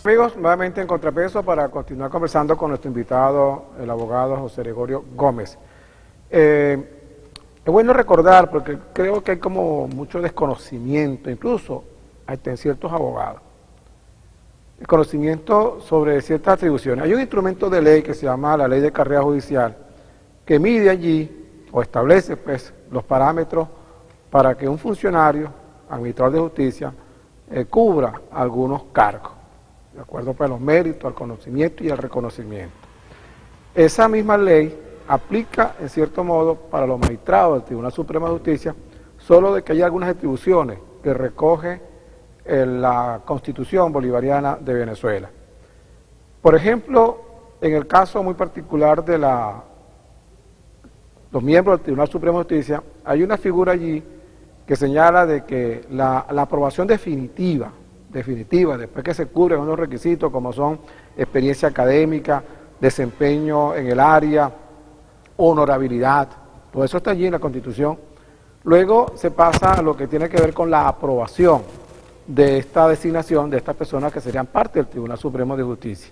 Amigos, nuevamente en Contrapeso para continuar conversando con nuestro invitado, el abogado José Gregorio Gómez. Es bueno recordar, porque creo que hay como mucho desconocimiento, incluso hasta en ciertos abogados, el conocimiento sobre ciertas atribuciones. Hay un instrumento de ley que se llama la Ley de Carrera Judicial, que mide allí, o establece pues, los parámetros para que un funcionario, administrador de justicia, cubra algunos cargos, de acuerdo pues, a los méritos, al conocimiento y al reconocimiento. Esa misma ley aplica, en cierto modo, para los magistrados del Tribunal Supremo de Justicia, solo de que hay algunas atribuciones que recoge la Constitución Bolivariana de Venezuela. Por ejemplo, en el caso muy particular de los miembros del Tribunal Supremo de Justicia, hay una figura allí que señala de que la aprobación definitiva, después que se cubren unos requisitos como son experiencia académica, desempeño en el área, honorabilidad, todo eso está allí en la Constitución. Luego se pasa a lo que tiene que ver con la aprobación de esta designación de estas personas que serían parte del Tribunal Supremo de Justicia.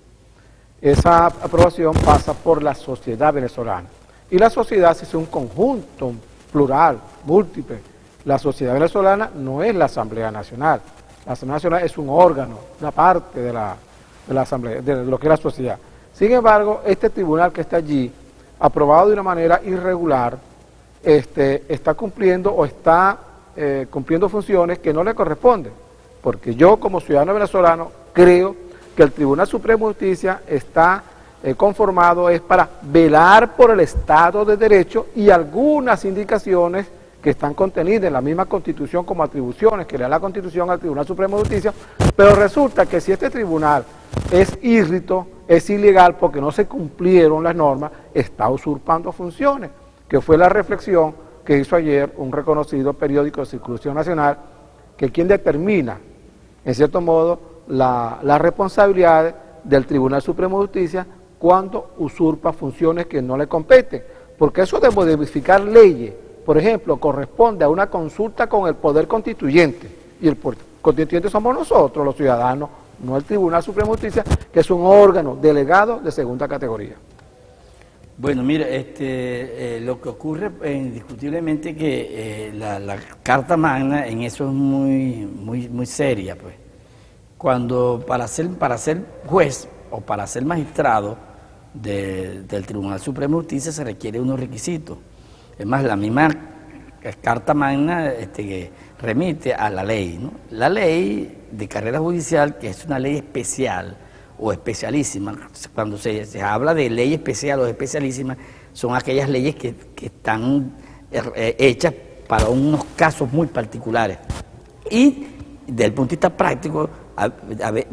Esa aprobación pasa por la sociedad venezolana. Y la sociedad es un conjunto plural, múltiple. La sociedad venezolana no es la Asamblea Nacional. La Asamblea Nacional es un órgano, una parte de la Asamblea, de lo que es la sociedad. Sin embargo, este tribunal que está allí, aprobado de una manera irregular, está cumpliendo o está cumpliendo funciones que no le corresponden. Porque yo, como ciudadano venezolano, creo que el Tribunal Supremo de Justicia está conformado es para velar por el Estado de Derecho y algunas indicaciones que están contenidas en la misma Constitución como atribuciones que le da la Constitución al Tribunal Supremo de Justicia, pero resulta que si este tribunal es írrito, es ilegal porque no se cumplieron las normas, está usurpando funciones, que fue la reflexión que hizo ayer un reconocido periódico de circulación nacional, que quien determina, en cierto modo, la responsabilidad del Tribunal Supremo de Justicia cuando usurpa funciones que no le competen, porque eso de modificar leyes, por ejemplo, corresponde a una consulta con el Poder Constituyente, y el Poder Constituyente somos nosotros, los ciudadanos, no el Tribunal Supremo de Justicia, que es un órgano delegado de segunda categoría. Bueno, mira, lo que ocurre indiscutiblemente que la Carta Magna en eso es muy seria, pues. Cuando para ser juez o para ser magistrado del Tribunal Supremo de Justicia se requiere unos requisitos. Es más, la misma Carta Magna que remite a la ley, ¿no? La ley de carrera judicial, que es una ley especial o especialísima, cuando se habla de ley especial o especialísima, son aquellas leyes que están hechas para unos casos muy particulares. Y desde el punto de vista práctico,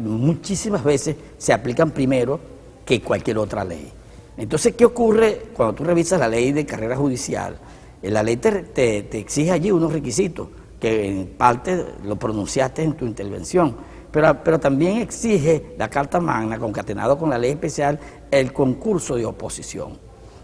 muchísimas veces se aplican primero que cualquier otra ley. Entonces, ¿qué ocurre cuando tú revisas la ley de carrera judicial? La ley te exige allí unos requisitos, que en parte lo pronunciaste en tu intervención, pero también exige la Carta Magna, concatenado con la ley especial, el concurso de oposición.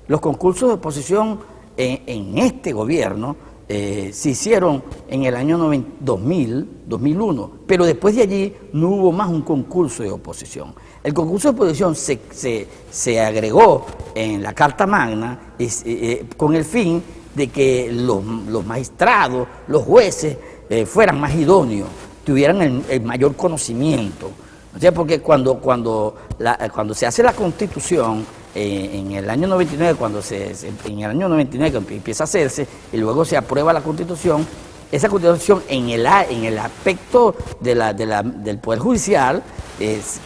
Los concursos de oposición en este gobierno se hicieron en el año 2001, pero después de allí no hubo más un concurso de oposición. El concurso de oposición se agregó en la Carta Magna con el fin de que los magistrados, los jueces fueran más idóneos, tuvieran el mayor conocimiento. O sea, porque cuando se hace la Constitución en el año 99, en el año 99 que empieza a hacerse y luego se aprueba la Constitución, esa Constitución en el aspecto del Poder Judicial,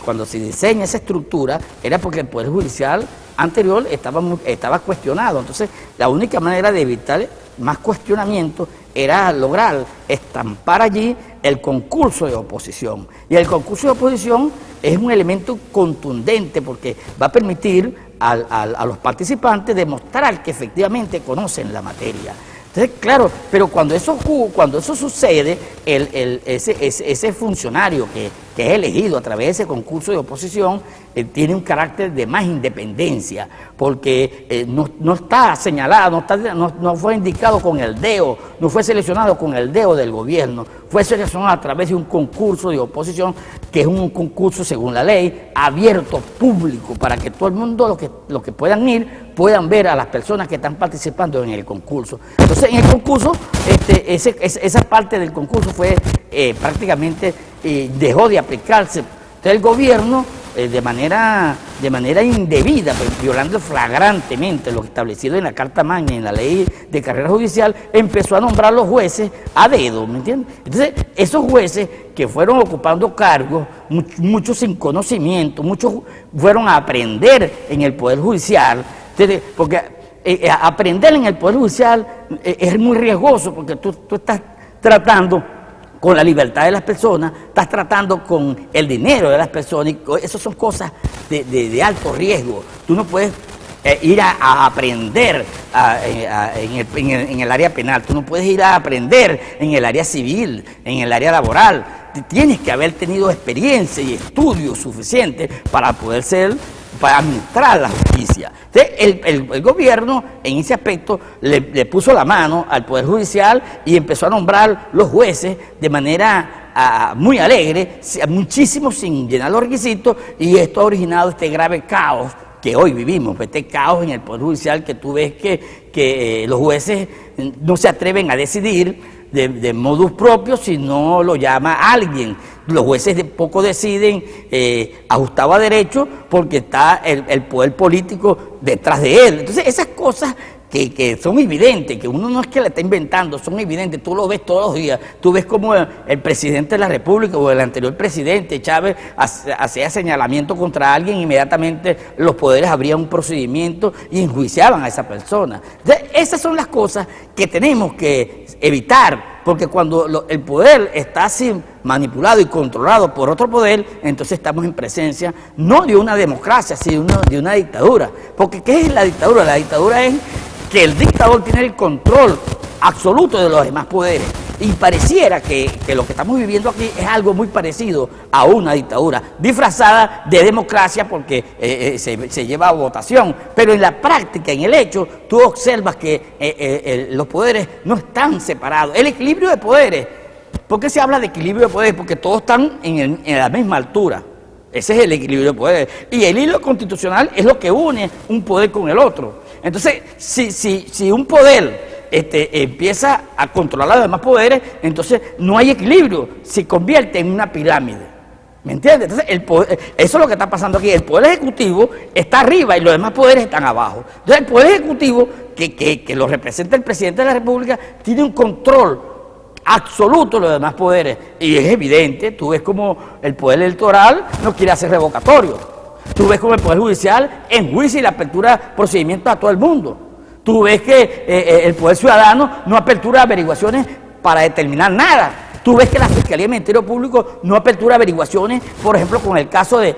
cuando se diseña esa estructura, era porque el Poder Judicial anterior estaba cuestionado. Entonces, la única manera de evitar más cuestionamiento era lograr estampar allí el concurso de oposición. Y el concurso de oposición es un elemento contundente porque va a permitir a los participantes demostrar que efectivamente conocen la materia. Entonces, claro, pero cuando eso sucede, ese funcionario que es elegido a través de ese concurso de oposición, tiene un carácter de más independencia, porque no está señalado, no fue indicado con el dedo, no fue seleccionado con el dedo del gobierno, fue seleccionado a través de un concurso de oposición, que es un concurso según la ley, abierto, público, para que todo el mundo, los que puedan ir, puedan ver a las personas que están participando en el concurso. Entonces, en el concurso, esa parte del concurso fue prácticamente, dejó de aplicarse. Entonces, el gobierno, de manera indebida, violando flagrantemente lo establecido en la Carta Magna y en la Ley de Carrera Judicial, empezó a nombrar los jueces a dedo, ¿me entiendes? Entonces, esos jueces que fueron ocupando cargos, muchos sin conocimiento, muchos fueron a aprender en el Poder Judicial, porque aprender en el Poder Judicial es muy riesgoso, porque tú estás tratando con la libertad de las personas, estás tratando con el dinero de las personas, y esas son cosas de alto riesgo. Tú no puedes ir a aprender en el área penal, tú no puedes ir a aprender en el área civil, en el área laboral. Tienes que haber tenido experiencia y estudios suficientes para administrar la justicia. Entonces, el gobierno en ese aspecto le puso la mano al Poder Judicial y empezó a nombrar los jueces de manera muy alegre, muchísimo sin llenar los requisitos, y esto ha originado este grave caos que hoy vivimos, este caos en el Poder Judicial, que tú ves que los jueces no se atreven a decidir de modus propio si no lo llama alguien. Los jueces poco deciden ajustado a derecho, porque está el poder político detrás de él. Entonces, esas cosas que son evidentes, que uno no es que la está inventando, son evidentes, tú lo ves todos los días. Tú ves como el presidente de la República o el anterior presidente, Chávez, hacía señalamiento contra alguien, inmediatamente los poderes abrían un procedimiento y enjuiciaban a esa persona. Entonces, esas son las cosas que tenemos que evitar, porque cuando el poder está así manipulado y controlado por otro poder, entonces estamos en presencia no de una democracia, sino de una dictadura. Porque ¿qué es la dictadura? La dictadura es que el dictador tiene el control absoluto de los demás poderes. Y pareciera que lo que estamos viviendo aquí es algo muy parecido a una dictadura, disfrazada de democracia, porque se lleva a votación. Pero en la práctica, en el hecho, tú observas que los poderes no están separados. El equilibrio de poderes. ¿Por qué se habla de equilibrio de poderes? Porque todos están en la misma altura. Ese es el equilibrio de poderes. Y el hilo constitucional es lo que une un poder con el otro. Entonces, si un poder empieza a controlar los demás poderes, entonces no hay equilibrio, se convierte en una pirámide. ¿Me entiendes? Entonces, eso es lo que está pasando aquí. El poder ejecutivo está arriba y los demás poderes están abajo. Entonces, el poder ejecutivo, que lo representa el presidente de la República, tiene un control absoluto de los demás poderes. Y es evidente, tú ves como el poder electoral no quiere hacer revocatorio. Tú ves como el Poder Judicial enjuicia y le apertura procedimientos a todo el mundo. Tú ves que el Poder Ciudadano no apertura averiguaciones para determinar nada. Tú ves que la Fiscalía y el Ministerio Público no apertura averiguaciones, por ejemplo, con el caso de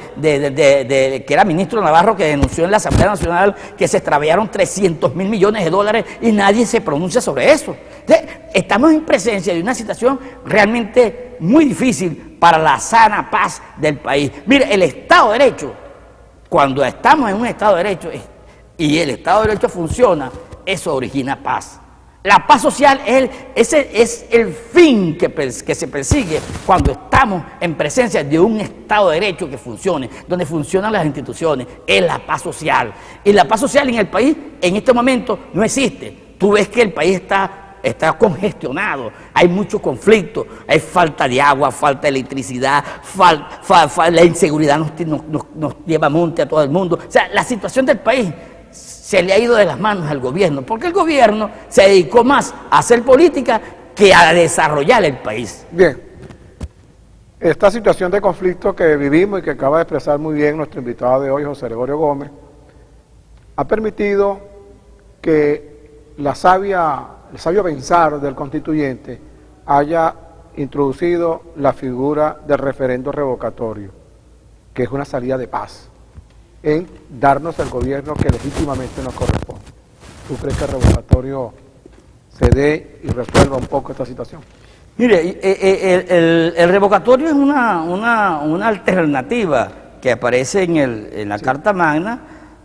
que era ministro Navarro, que denunció en la Asamblea Nacional que se extraviaron 300.000 millones de dólares y nadie se pronuncia sobre eso. Entonces, estamos en presencia de una situación realmente muy difícil para la sana paz del país. Mire, el Estado de Derecho, cuando estamos en un Estado de Derecho y el Estado de Derecho funciona, eso origina paz. La paz social ese es el fin que se persigue cuando estamos en presencia de un Estado de Derecho que funcione, donde funcionan las instituciones, es la paz social. Y la paz social en el país en este momento no existe. Tú ves que el país está congestionado, hay mucho conflicto, hay falta de agua, falta de electricidad, la inseguridad nos lleva a monte a todo el mundo. O sea, la situación del país se le ha ido de las manos al gobierno, porque el gobierno se dedicó más a hacer política que a desarrollar el país. Bien, esta situación de conflicto que vivimos y que acaba de expresar muy bien nuestro invitado de hoy, José Gregorio Gómez, ha permitido que el sabio pensar del constituyente haya introducido la figura del referendo revocatorio, que es una salida de paz en darnos el gobierno que legítimamente nos corresponde. ¿Tú crees que el revocatorio se dé y resuelva un poco esta situación? Mire, el revocatorio es una alternativa que aparece en la Carta Magna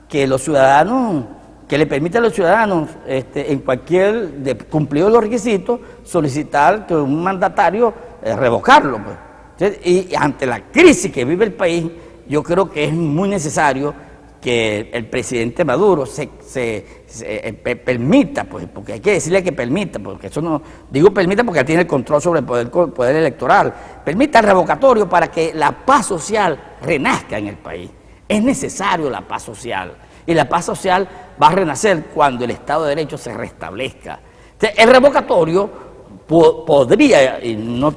que los ciudadanos, que le permite a los ciudadanos, en cualquier, cumplido los requisitos, solicitar que un mandatario revocarlo, pues. Entonces, y ante la crisis que vive el país, yo creo que es muy necesario que el presidente Maduro permita, pues, porque hay que decirle que permita, porque eso no, digo permita porque él tiene el control sobre el poder electoral, permita el revocatorio para que la paz social renazca en el país. Es necesario la paz social, y la paz social va a renacer cuando el Estado de Derecho se restablezca. Entonces, el revocatorio podría, y no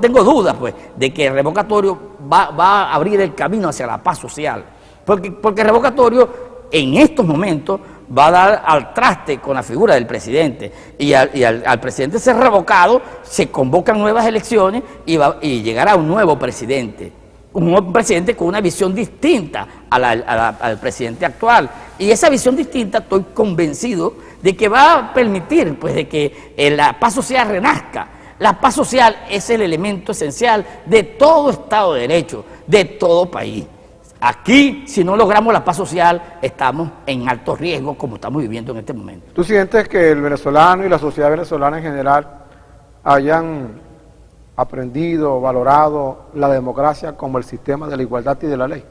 tengo dudas, pues, de que el revocatorio va a abrir el camino hacia la paz social. Porque el revocatorio en estos momentos va a dar al traste con la figura del presidente. Y al presidente ser revocado, se convocan nuevas elecciones y llegará un nuevo presidente. Un presidente con una visión distinta al presidente actual. Y esa visión distinta, estoy convencido de que va a permitir, pues, de que la paz social renazca. La paz social es el elemento esencial de todo Estado de Derecho, de todo país. Aquí, si no logramos la paz social, estamos en alto riesgo, como estamos viviendo en este momento. ¿Tú sientes que el venezolano y la sociedad venezolana en general hayan aprendido, valorado la democracia como el sistema de la igualdad y de la ley?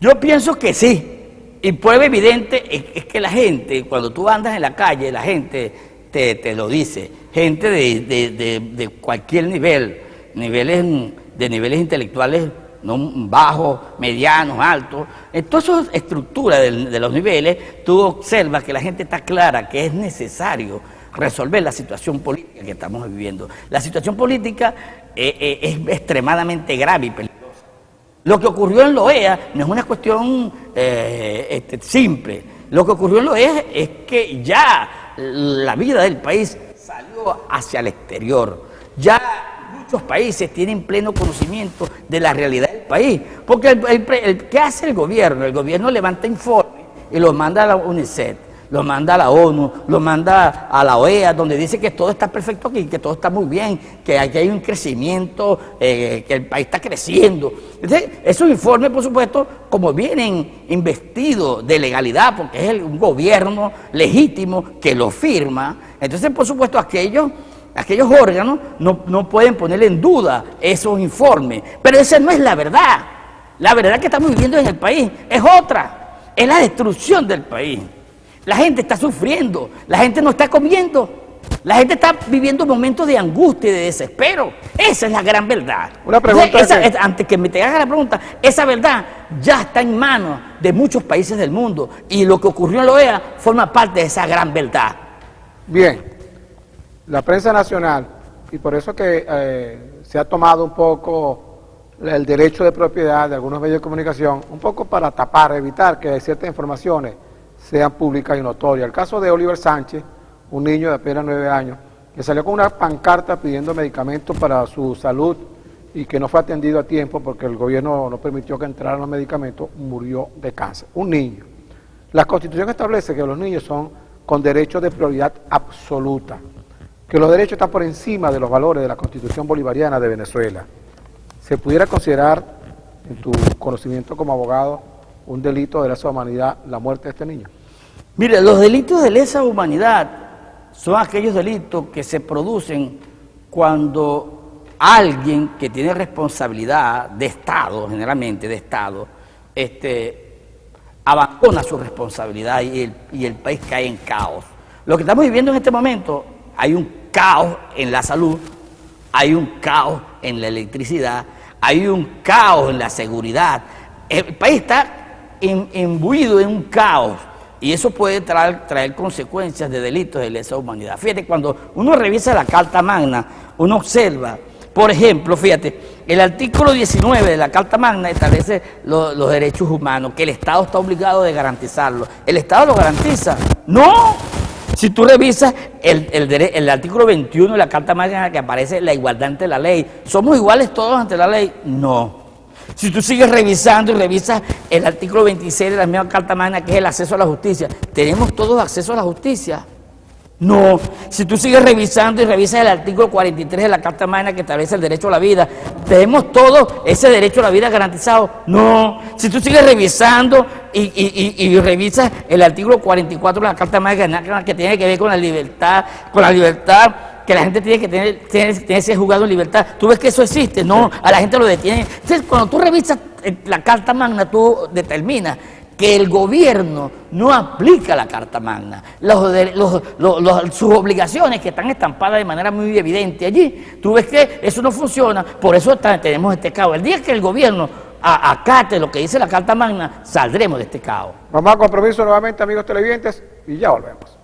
Yo pienso que sí. Y prueba evidente es que la gente, cuando tú andas en la calle, la gente te lo dice. Gente de cualquier nivel, de niveles intelectuales, no bajos, medianos, altos. En todas esas estructuras de los niveles, tú observas que la gente está clara que es necesario resolver la situación política que estamos viviendo. La situación política es extremadamente grave y peligrosa. Lo que ocurrió en la OEA no es una cuestión simple. Lo que ocurrió en la OEA es que ya la vida del país salió hacia el exterior. Ya muchos países tienen pleno conocimiento de la realidad del país. Porque ¿qué hace el gobierno? El gobierno levanta informes y los manda a la UNICEF, lo manda a la ONU, lo manda a la OEA, donde dice que todo está perfecto aquí, que todo está muy bien, que aquí hay un crecimiento, que el país está creciendo. Entonces, esos informes, por supuesto, como vienen investidos de legalidad, porque es un gobierno legítimo que lo firma, entonces, por supuesto, aquellos órganos no pueden poner en duda esos informes. Pero esa no es la verdad. La verdad que estamos viviendo en el país es otra, es la destrucción del país. La gente está sufriendo, la gente no está comiendo, la gente está viviendo momentos de angustia y de desespero. Esa es la gran verdad. Una pregunta. Antes que me te haga la pregunta, esa verdad ya está en manos de muchos países del mundo y lo que ocurrió en la OEA forma parte de esa gran verdad. Bien, la prensa nacional, y por eso que se ha tomado un poco el derecho de propiedad de algunos medios de comunicación, un poco para tapar, evitar que ciertas informaciones sean públicas y notorias. El caso de Oliver Sánchez, un niño de apenas 9 años, que salió con una pancarta pidiendo medicamentos para su salud y que no fue atendido a tiempo porque el gobierno no permitió que entraran los medicamentos, murió de cáncer. Un niño. La Constitución establece que los niños son con derechos de prioridad absoluta, que los derechos están por encima de los valores de la Constitución bolivariana de Venezuela. ¿Se pudiera considerar, en tu conocimiento como abogado, un delito de lesa humanidad la muerte de este niño? Mire, los delitos de lesa humanidad son aquellos delitos que se producen cuando alguien que tiene responsabilidad de Estado, generalmente de Estado, abandona su responsabilidad y el país cae en caos. Lo que estamos viviendo en este momento, hay un caos en la salud, hay un caos en la electricidad, hay un caos en la seguridad. El país está imbuido en un caos y eso puede traer consecuencias de delitos de lesa humanidad. Fíjate, cuando uno revisa la Carta Magna, uno observa, por ejemplo, fíjate, el artículo 19 de la Carta Magna establece los derechos humanos, que el Estado está obligado de garantizarlos. ¿El Estado lo garantiza? ¡No! Si tú revisas el artículo 21 de la Carta Magna, que aparece la igualdad ante la ley, ¿somos iguales todos ante la ley? No. Si tú sigues revisando y revisas el artículo 26 de la misma Carta Magna, que es el acceso a la justicia, ¿tenemos todos acceso a la justicia? No, si tú sigues revisando y revisas el artículo 43 de la Carta Magna que establece el derecho a la vida, ¿tenemos todo ese derecho a la vida garantizado? No, si tú sigues revisando y revisas el artículo 44 de la Carta Magna que tiene que ver con la libertad, que la gente tiene que ser juzgado en libertad, ¿tú ves que eso existe? No, a la gente lo detienen. Entonces, cuando tú revisas la Carta Magna, tú determinas que el gobierno no aplica la Carta Magna. Sus obligaciones que están estampadas de manera muy evidente allí, tú ves que eso no funciona, por eso tenemos este caos. El día que el gobierno acate lo que dice la Carta Magna, saldremos de este caos. Vamos a compromiso nuevamente, amigos televidentes, y ya volvemos.